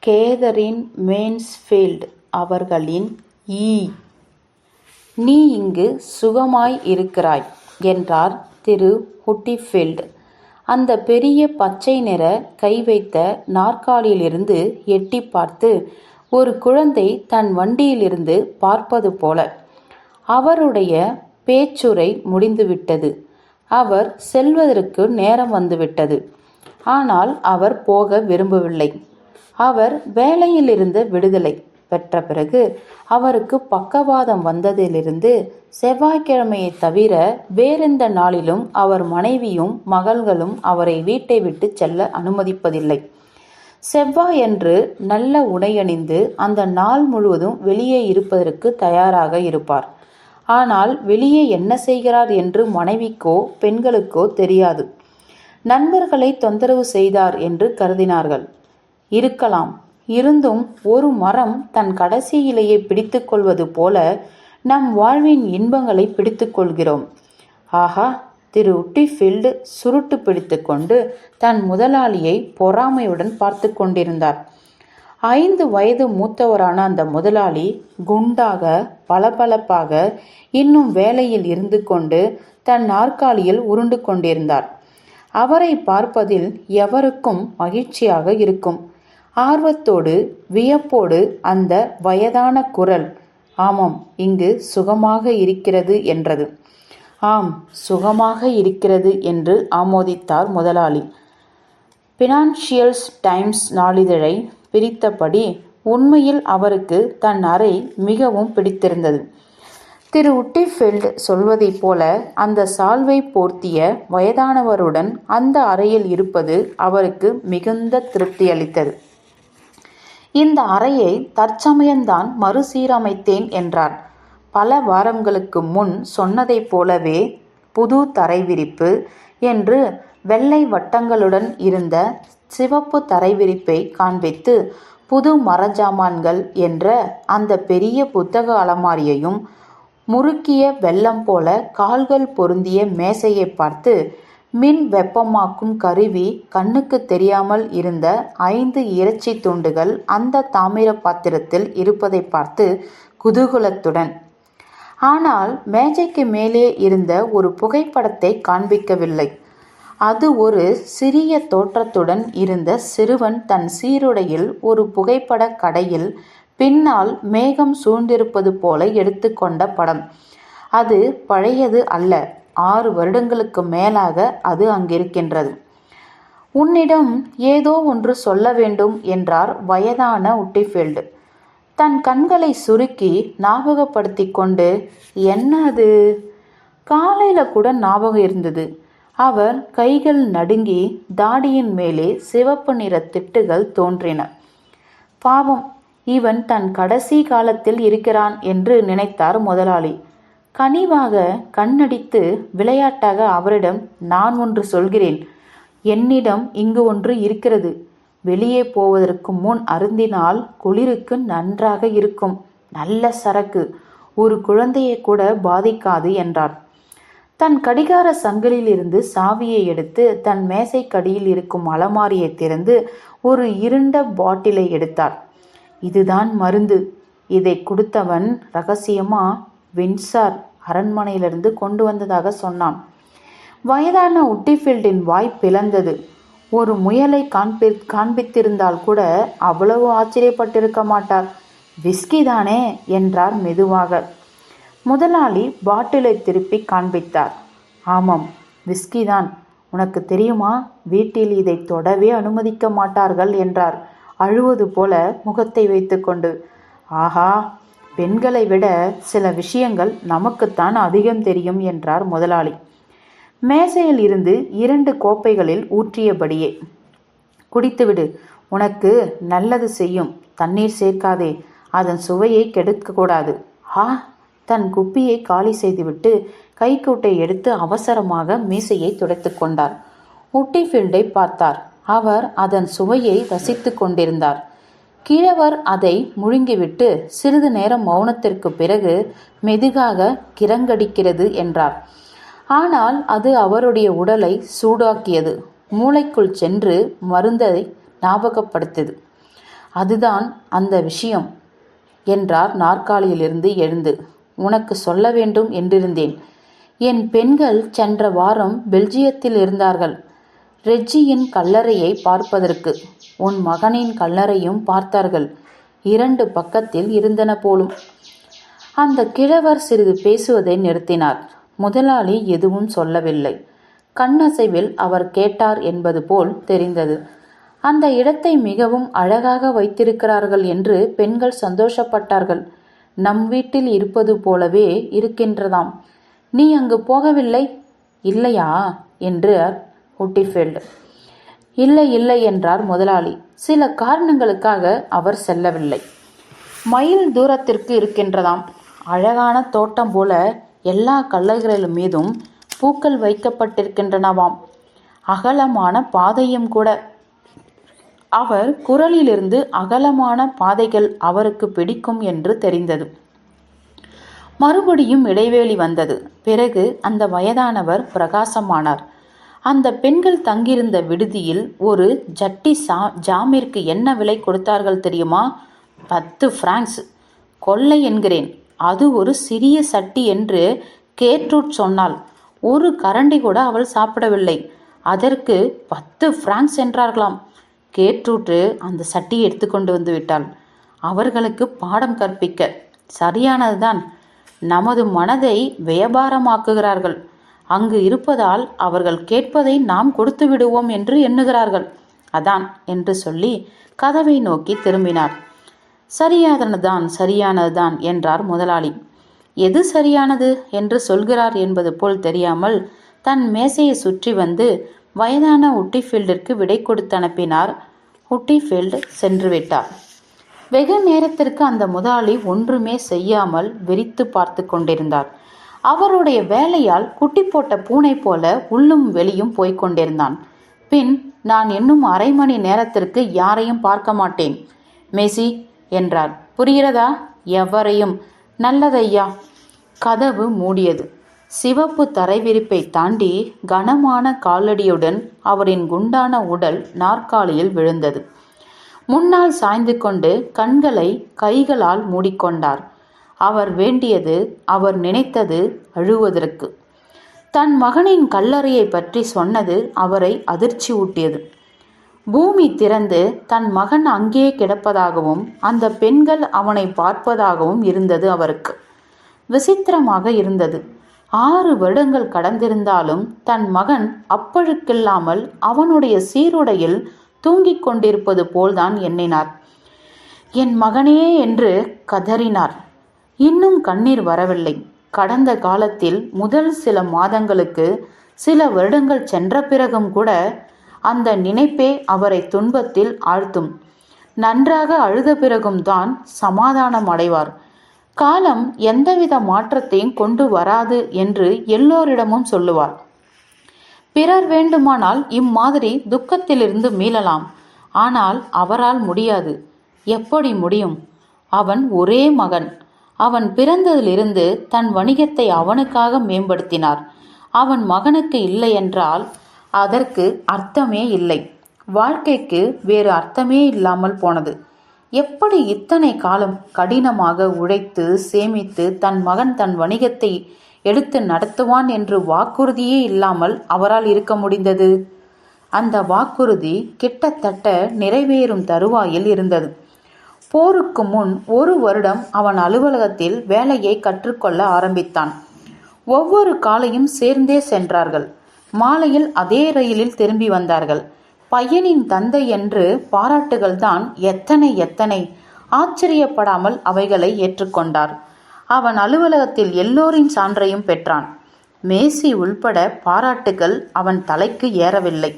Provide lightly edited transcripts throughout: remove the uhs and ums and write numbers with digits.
Catherine Mansfield அவர்களின் ஈ. நீ இங்கு சுகமாய் இருக்கிறாய் என்றார் திரு ஹூட்டிஃபீல்ட். அந்த பெரிய பச்சை நிற கை வைத்த நாற்காலியிலிருந்து எட்டி பார்த்து ஒரு குழந்தை தன் வண்டியிலிருந்து பார்ப்பது போல. அவருடைய பேச்சுரை முடிந்துவிட்டது. அவர் செல்வதற்கு நேரம் வந்துவிட்டது. ஆனால் அவர் போக விரும்பவில்லை. அவர் வேலையிலிருந்து விடுதலை பெற்ற பிறகு அவருக்கு பக்கவாதம் வந்ததிலிருந்து செவ்வாய்க்கிழமையை தவிர வேறெந்த நாளிலும் அவர் மனைவியும் மகள்களும் அவரை வீட்டை விட்டு செல்ல அனுமதிப்பதில்லை. செவ்வாயன்று நல்ல உடையணிந்து அந்த நாள் முழுவதும் வெளியே இருப்பதற்கு தயாராக இருப்பார். ஆனால் வெளியே என்ன செய்கிறார் என்று மனைவிக்கோ பெண்களுக்கோ தெரியாது. நண்பர்களை தொந்தரவு செய்தார் என்று கருதினார்கள். இருக்கலாம். இருந்தும் ஒரு மரம் தன் கடைசி இலையை பிடித்து கொள்வது போல நம் வாழ்வின் இன்பங்களை பிடித்து கொள்கிறோம். ஆஹா! திரு ஹூட்டிஃபீல்ட் சுருட்டு பிடித்து கொண்டு தன் முதலாளியை பொறாமையுடன் பார்த்து கொண்டிருந்தார். 5 வயது மூத்தவரான அந்த முதலாளி குண்டாக பளபளப்பாக இன்னும் வேலையில் இருந்து கொண்டு தன் நாற்காலியில் உருண்டு கொண்டிருந்தார். அவரை பார்ப்பதில் எவருக்கும் மகிழ்ச்சியாக இருக்கும். ஆர்வத்தோடு வியப்போடு அந்த வயதான குரல், ஆமாம், இங்கு சுகமாக இருக்கிறது என்றது. ஆம், சுகமாக இருக்கிறது என்று ஆமோதித்தார் முதலாளி. பினான்சியல் டைம்ஸ் நாளிதழை பிரித்தபடி உண்மையில் அவருக்கு தன் அறை மிகவும் பிடித்திருந்தது. திரு ஹூட்டிஃபீல்ட் சொல்வதைப் போல அந்த சால்வை போர்த்திய வயதானவருடன் அந்த அறையில் இருப்பது அவருக்கு மிகுந்த திருப்தியளித்தது. இந்த அறையை தற்சமயம்தான் மறுசீரமைத்தேன் என்றார். பல வாரங்களுக்கு முன் சொன்னதைப் போலவே புது தரைவிரிப்பு என்று வெள்ளை வட்டங்களுடன் இருந்த சிவப்பு தரைவிரிப்பை காண்பித்து புது மரஜாமான்கள் என்ற அந்த பெரிய புத்தக அலமாரியையும் முறுக்கிய வெள்ளம் போல கால்கள் பொருந்திய மேசையை பார்த்து மின் வெப்பமாக்கும் கருவி கண்ணுக்கு தெரியாமல் இருந்த 5 இறைச்சி துண்டுகள் அந்த தாமிர பாத்திரத்தில் இருப்பதை பார்த்து குதூகலத்துடன். ஆனால் மேஜைக்கு மேலே இருந்த ஒரு புகைப்படத்தை காண்பிக்கவில்லை. அது ஒரு சிறிய தோற்றத்துடன் இருந்த சிறுவன் தன் சீருடையில் ஒரு புகைப்பட கடையில் பின்னால் மேகம் சூழ்ந்திருப்பது போல எடுத்துக்கொண்ட படம். அது பழையது அல்ல. 6 வருடங்களுக்கு மேலாக அது அங்கிருக்கின்றது. உன்னிடம் ஏதோ ஒன்று சொல்ல வேண்டும் என்றார் வயதான ஹூட்டிஃபீல்ட். தன் கண்களை சுருக்கி ஞாபகப்படுத்தி கொண்டு, என்ன அது? காலையில் கூட ஞாபகம் இருந்தது. அவர் கைகள் நடுங்கி தாடியின் மேலே சிவப்பு நிற திட்டுகள் தோன்றின. பாவம், இவன் தன் கடைசி காலத்தில் இருக்கிறான் என்று நினைத்தார் முதலாளி. கனிவாக கண்ணடித்து விளையாட்டாக அவரிடம், நான் ஒன்று சொல்கிறேன். என்னிடம் இங்கு ஒன்று இருக்கிறது. வெளியே போவதற்கு முன் அருந்தினால் குளிருக்கு நன்றாக இருக்கும். நல்ல சரக்கு. ஒரு குழந்தையை கூட பாதிக்காது என்றார். தன் கடிகார சங்கிலிலிருந்து சாவியை எடுத்து தன் மேசைக்கடியில் இருக்கும் அலமாரியை திறந்து ஒரு இருண்ட பாட்டிலை எடுத்தார். இதுதான் மருந்து. இதை கொடுத்தவன் ரகசியமா வின்சார் அரண்மனையிலிருந்து கொண்டு வந்ததாக சொன்னான். வயதான ஹூட்டிஃபீல்டின் வாய் பிளந்தது. ஒரு முயலை காண்பித்திருந்தால் கூட அவ்வளவு ஆச்சரியப்பட்டிருக்க மாட்டார். விஸ்கி தானே என்றார் மெதுவாக. முதலாளி பாட்டிலை திருப்பி காண்பித்தார். ஆமாம், விஸ்கி தான். உனக்கு தெரியுமா, வீட்டில் இதை தொடவே அனுமதிக்க மாட்டார்கள் என்றார் அழுவது போல முகத்தை வைத்துக்கொண்டு. ஆஹா, பெண்களை விட சில விஷயங்கள் நமக்குத்தான் அதிகம் தெரியும் என்றார் முதலாளி. மேசையில் இருந்து 2 கோப்பைகளில் ஊற்றியபடியே, குடித்துவிடு, உனக்கு நல்லது செய்யும். தண்ணீர் சேர்க்காதே, அதன் சுவையை கெடுக்கக்கூடாது. தன் குப்பியை காலி செய்துவிட்டு கைக்கூட்டை எடுத்து அவசரமாக மீசையை துடைத்து கொண்டார். ஹூட்டிஃபீல்டை பார்த்தார். அவர் அதன் சுவையை ரசித்து கொண்டிருந்தார். கிழவர் அதை முழுங்கிவிட்டு சிறிது நேரம் மௌனத்திற்கு பிறகு மெதுகாக கிறங்கடிக்கிறது என்றார். ஆனால் அது அவருடைய உடலை சூடாக்கியது. மூளைக்குள் சென்று மருந்தை ஞாபகப்படுத்தியது. அதுதான் அந்த விஷயம் என்றார் நாற்காலியிலிருந்து எழுந்து. உனக்கு சொல்ல வேண்டும் என்றிருந்தேன். என் பெண்கள் சென்ற வாரம் பெல்ஜியத்தில் இருந்தார்கள், ரெஜ்ஜியின் கல்லறையை பார்ப்பதற்கு. உன் மகனின் கல்லறையும் பார்த்தார்கள். 2 பக்கத்தில் இருந்தன போலும். அந்த கிழவர் சிறிது பேசுவதை நிறுத்தினார். முதலாளி எதுவும் சொல்லவில்லை. கண்ணசைவில் அவர் கேட்டார் என்பது போல் தெரிந்தது. அந்த இடத்தை மிகவும் அழகாக வைத்திருக்கிறார்கள் என்று பெண்கள் சந்தோஷப்பட்டார்கள். நம் வீட்டில் இருப்பது போலவே இருக்கின்றதாம். நீ அங்கு போகவில்லை? இல்லையா என்றார் ஹுட்டிஃபீல்டு. இல்லை இல்லை என்றார் முதலாளி. சில காரணங்களுக்காக அவர் செல்லவில்லை. மைல் தூரத்திற்கு இருக்கின்றதாம். அழகான தோட்டம் போல எல்லா கல்லறைகளின் மீதும் பூக்கள் வைக்கப்பட்டிருக்கின்றனவாம். அகலமான பாதையும் கூட. அவர் குரலிலிருந்து அகலமான பாதைகள் அவருக்கு பிடிக்கும் என்று தெரிந்தது. மறுபடியும் இடைவேளை வந்தது. பிறகு அந்த வயதானவர் பிரகாசமானார். அந்த பெண்கள் தங்கியிருந்த விடுதியில் ஒரு ஜட்டி ஜாமிற்கு என்ன விலை கொடுத்தார்கள் தெரியுமா? 10 பிராங்க்ஸ். கொள்ளை என்கிறேன். அது ஒரு சிறிய சட்டி என்று கேட்ரூட் சொன்னாள். ஒரு கரண்டி கூட அவள் சாப்பிடவில்லை. அதற்கு 10 பிராங்க்ஸ் என்றார்களாம். கேட்ரூட்டு அந்த சட்டியை எடுத்துக்கொண்டு வந்து விட்டாள். அவர்களுக்கு பாடம் கற்பிக்க. சரியானதுதான். நமது மனதை வியாபாரமாக்குகிறார்கள். அங்கு இருப்பதால் அவர்கள் கேட்பதை நாம் கொடுத்து விடுவோம் என்று எண்ணுகிறார்கள். அதான் என்று சொல்லி கதவை நோக்கி திரும்பினார். சரியானதுதான் என்றார் முதலாளி. எது சரியானது என்று சொல்கிறார் என்பது போல் தெரியாமல் தன் மேசையை சுற்றி வந்து வயதான ஹுட்டிஃபீல்டிற்கு விடை கொடுத்து அனுப்பினார். ஹுட்டிஃபீல்டு சென்று விட்டார். வெகு நேரத்திற்கு அந்த முதலாளி ஒன்றுமே செய்யாமல் வெறித்து பார்த்து கொண்டிருந்தார். அவருடைய வேலையால் குட்டி போட்ட பூனை போல உள்ளும் வெளியும் போய்க் கொண்டிருந்தான். பின், நான் இன்னும் 1/2 மணி நேரத்திற்கு யாரையும் பார்க்க மாட்டேன் மேசி என்றார். புரிகிறதா? எவரையும். நல்லதையா. கதவு மூடியது. சிவப்பு தரைவிரிப்பை தாண்டி கனமான காலடியுடன் அவரின் குண்டான உடல் நாற்காலியில் விழுந்தது. முன்னால் சாய்ந்து கொண்டு கண்களை கைகளால் மூடிக்கொண்டார். அவர் வேண்டியது, அவர் நினைத்தது அழுவதற்கு. தன் மகனின் கல்லறையை பற்றி சொன்னது அவரை அதிர்ச்சி ஊட்டியது. பூமி திறந்து தன் மகன் அங்கே கிடப்பதாகவும் அந்த பெண்கள் அவனை பார்ப்பதாகவும் இருந்தது அவருக்கு. விசித்திரமாக இருந்தது. 6 வருடங்கள் கடந்திருந்தாலும் தன் மகன் அப்பழுக்கில்லாமல் அவனுடைய சீருடையில் தூங்கிக் கொண்டிருப்பது போல்தான் எண்ணினார். என் மகனே என்று கதறினார். இன்னும் கண்ணீர் வரவில்லை. கடந்த காலத்தில் முதல் சில மாதங்களுக்கு, சில வருடங்கள் சென்ற பிறகும் கூட அந்த நினைப்பே அவரை துன்பத்தில் ஆழ்த்தும். நன்றாக அழுத பிறகும் தான் சமாதானம் அடைவார். காலம் எந்தவித மாற்றத்தையும் கொண்டு வராது என்று எல்லோரிடமும் சொல்லுவார். பிறர் வேண்டுமானால் இம்மாதிரி துக்கத்திலிருந்து மீளலாம். ஆனால் அவரால் முடியாது. எப்படி முடியும்? அவன் ஒரே மகன். அவன் பிறந்ததிலிருந்து தன் வணிகத்தை அவனுக்காக மேம்படுத்தினார். அவன் மகனுக்கு இல்லை என்றால் அதற்கு அர்த்தமே இல்லை. வாழ்க்கைக்கு வேறு அர்த்தமே இல்லாமல் போனது. எப்படி இத்தனை காலம் கடினமாக உழைத்து சேமித்து தன் மகன் தன் வணிகத்தை எடுத்து நடத்துவான் என்று வாக்குறுதியே இல்லாமல் அவரால் இருக்க முடிந்தது? அந்த வாக்குறுதி கிட்டத்தட்ட நிறைவேறும் தருவாயில் இருந்தது. போருக்கு முன் 1 வருடம் அவன் அலுவலகத்தில் வேலையை கற்றுக்கொள்ள ஆரம்பித்தான். ஒவ்வொரு காலையும் சேர்ந்தே சென்றார்கள். மாலையில் அதே ரயிலில் திரும்பி வந்தார்கள். பையனின் தந்தை என்று பாராட்டுகள்தான் எத்தனை. ஆச்சரியப்படாமல் அவைகளை ஏற்றுக்கொண்டார். அவன் அலுவலகத்தில் எல்லோரின் சான்றையும் பெற்றான். மேசி உள்பட பாராட்டுகள் அவன் தலைக்கு ஏறவில்லை.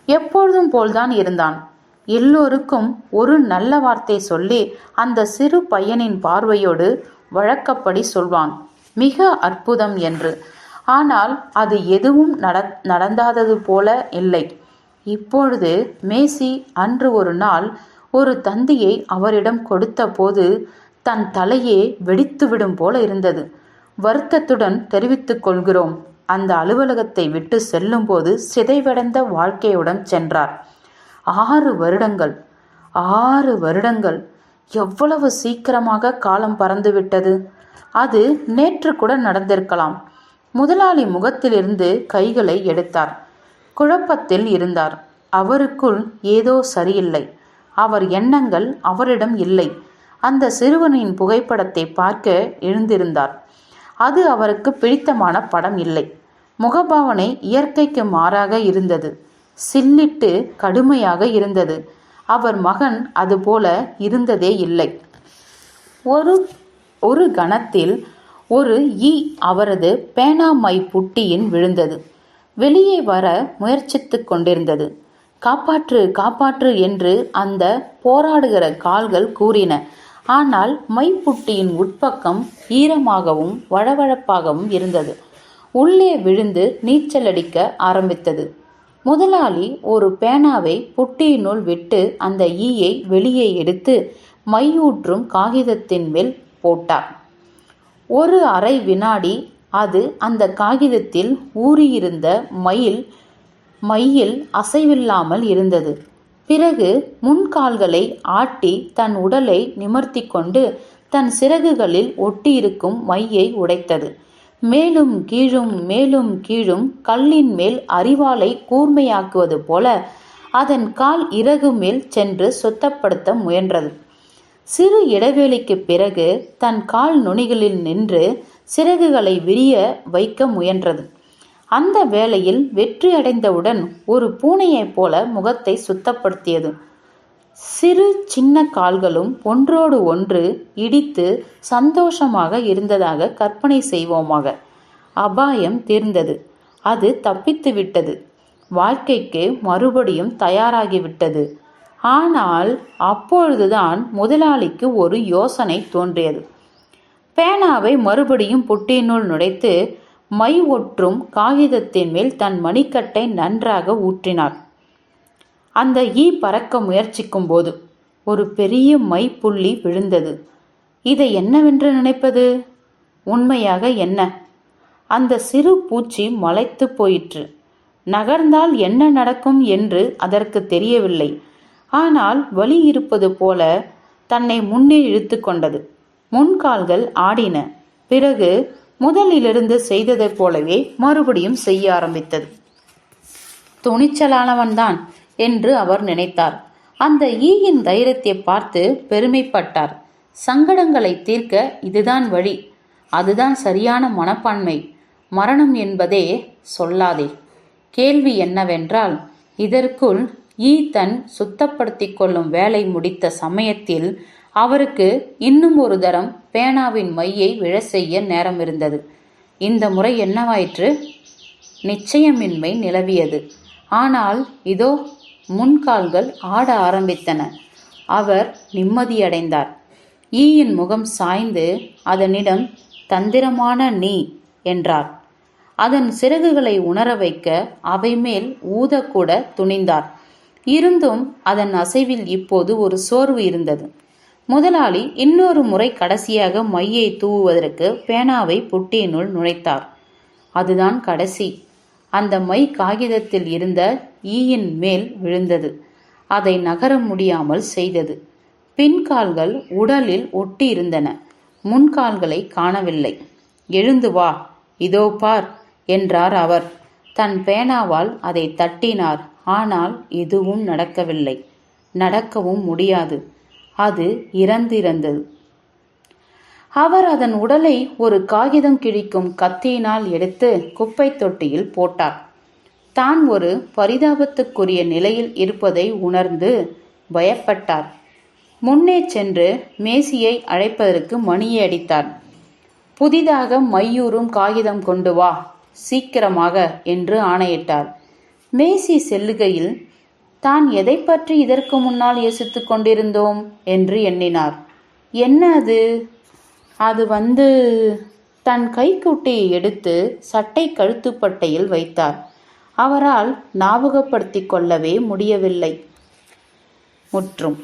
எப்பொழுதும் போல்தான் இருந்தான். எல்லோருக்கும் ஒரு நல்ல வார்த்தை சொல்லி அந்த சிறு பையனின் பார்வையோடு வழக்கப்படி சொல்வான், மிக அற்புதம் என்று. ஆனால் அது எதுவும் நடந்தாதது போல இல்லை. இப்பொழுது மேசி அன்று ஒரு நாள் ஒரு தந்தியை அவரிடம் கொடுத்த போது தன் தலையே வெடித்துவிடும் போல இருந்தது. வருத்தத்துடன் தெரிவித்துக் கொள்கிறோம். அந்த அலுவலகத்தை விட்டு செல்லும்போது சிதைவடைந்த வாழ்க்கையுடன் சென்றார். 6 வருடங்கள். 6 வருடங்கள்! எவ்வளவு சீக்கிரமாக காலம் பறந்துவிட்டது! அது நேற்று கூட நடந்திருக்கலாம். முதலாளி முகத்திலிருந்து கைகளை எடுத்தார். குழப்பத்தில் இருந்தார். அவருக்குள் ஏதோ சரியில்லை. அவர் எண்ணங்கள் அவரிடம் இல்லை. அந்த சிறுவனின் புகைப்படத்தை பார்க்க எழுந்திருந்தார். அது அவருக்கு பிடித்தமான படம் இல்லை. முகபாவனை இயற்கைக்கு மாறாக இருந்தது. சில்லிட்டு கடுமையாக இருந்தது. அவர் மகன் அதுபோல இருந்ததே இல்லை. ஒரு கணத்தில் ஒரு ஈ அவரது பேனா மை புட்டியின் விழுந்தது. வெளியே வர முயற்சித்து கொண்டிருந்தது. காப்பாற்று, காப்பாற்று என்று அந்த போராடுகிற கால்கள் கூறின. ஆனால் மைப்புட்டியின் உட்பக்கம் ஈரமாகவும் வழவழப்பாகவும் இருந்தது. உள்ளே விழுந்து நீச்சலடிக்க ஆரம்பித்தது. முதலாளி ஒரு பேனாவை புட்டியினுள் விட்டு அந்த ஈயை வெளியே எடுத்து மையூற்றும் காகிதத்தின் மேல் போட்டார். ஒரு அரை வினாடி அது அந்த காகிதத்தில் ஊறியிருந்த மையில் அசைவில்லாமல் இருந்தது. பிறகு முன்கால்களை ஆட்டி தன் உடலை நிமிர்த்தி கொண்டு தன் சிறகுகளில் ஒட்டியிருக்கும் மையை உடைத்தது. மேலும் கீழும் கல்லின் மேல் அரிவாளை கூர்மையாக்குவது போல அதன் கால் இறகு மேல் சென்று சுத்தப்படுத்த முயன்றது. சிறு இடைவேளைக்கு பிறகு தன் கால் நுனிகளில் நின்று சிறகுகளை விரிய வைக்க முயன்றது. அந்த வேளையில் வெற்றி அடைந்தவுடன் ஒரு பூனையைப் போல முகத்தை சுத்தப்படுத்தியது. சிறு சின்ன கால்களும் ஒன்றோடு ஒன்று இடித்து சந்தோஷமாக இருந்ததாக கற்பனை செய்வோமாக. அபாயம் தீர்ந்தது. அது தப்பித்து விட்டது. வாழ்க்கைக்கு மறுபடியும் தயாராகிவிட்டது. ஆனால் அப்பொழுதுதான் முதலாளிக்கு ஒரு யோசனை தோன்றியது. பேனாவை மறுபடியும் புட்டியினுள் நுழைத்து மை ஒற்றும் காகிதத்தின் மேல் தன் மணிக்கட்டை நன்றாக ஊற்றினார். அந்த ஈ பறக்க முயற்சிக்கும் போது ஒரு பெரிய மை புள்ளி விழுந்தது. இதை என்னவென்று நினைப்பது? உண்மையாக என்ன? அந்த சிறு பூச்சி மலைத்து போயிற்று. நகர்ந்தால் என்ன நடக்கும் என்று அதற்கு தெரியவில்லை. ஆனால் வலி இருப்பது போல தன்னை முன்னே இழுத்து கொண்டது. முன்கால்கள் ஆடின. பிறகு முதலிலிருந்து செய்ததைப் போலவே மறுபடியும் செய்ய ஆரம்பித்தது. துணிச்சலானவன்தான் என்று அவர் நினைத்தார். அந்த ஈயின் தைரியத்தை பார்த்து பெருமைப்பட்டார். சங்கடங்களை தீர்க்க இதுதான் வழி. அதுதான் சரியான மனப்பான்மை. மரணம் என்பதே சொல்லாதே. கேள்வி என்னவென்றால், இதற்குள் ஈ தன் சுத்தப்படுத்தி கொள்ளும் வேலை முடித்த சமயத்தில் அவருக்கு இன்னும் ஒரு தரம் பேனாவின் மையை விழ செய்ய நேரம் இருந்தது. இந்த முறை என்னவாயிற்று? நிச்சயமின்மை நிலவியது. ஆனால் இதோ முன்கால்கள் ஆட ஆரம்பித்தன. அவர் நிம்மதியடைந்தார். ஈயின் முகம் சாய்ந்து அதனிடம் தந்திரமான நீ என்றார். அதன் சிறகுகளை உணர வைக்க அவை மேல் ஊதக்கூட துணிந்தார். இருந்தும் அதன் அசைவில் இப்போது ஒரு சோர்வு இருந்தது. முதலாளி இன்னொரு முறை கடைசியாக மையை தூவுவதற்கு பேனாவை புட்டியினுள் நுழைத்தார். அதுதான் கடைசி. அந்த மை காகிதத்தில் இருந்த ஈயின் மேல் விழுந்தது. அதை நகர முடியாமல் செய்தது. பின்கால்கள் உடலில் ஒட்டி இருந்தன. முன்கால்களை காணவில்லை. எழுந்து வா, இதோ பார் என்றார் அவர். தன் பேனாவால் அதை தட்டினார். ஆனால் எதுவும் நடக்கவில்லை. நடக்கவும் முடியாது. அது இறந்திருந்தது. அவர் அதன் உடலை ஒரு காகிதம் கிழிக்கும் கத்தியினால் எடுத்து குப்பை தொட்டியில் போட்டார். தான் ஒரு பரிதாபத்துக்குரிய நிலையில் இருப்பதை உணர்ந்து பயப்பட்டார். முன்னே சென்று மேசியை அழைப்பதற்கு மணியை அடித்தார். புதிதாக மையூறும் காகிதம் கொண்டு வா, சீக்கிரமாக என்று ஆணையிட்டார். மேசி செல்லுகையில் தான் எதை பற்றி இதற்கு முன்னால் யோசித்து கொண்டிருந்தோம் என்று எண்ணினார். என்ன அது? அது தன் கைக்குட்டையை எடுத்து சட்டை கழுத்துப்பட்டையில் வைத்தார். அவரால் ஞாபகப்படுத்திக் கொள்ளவே முடியவில்லை. முற்றும்.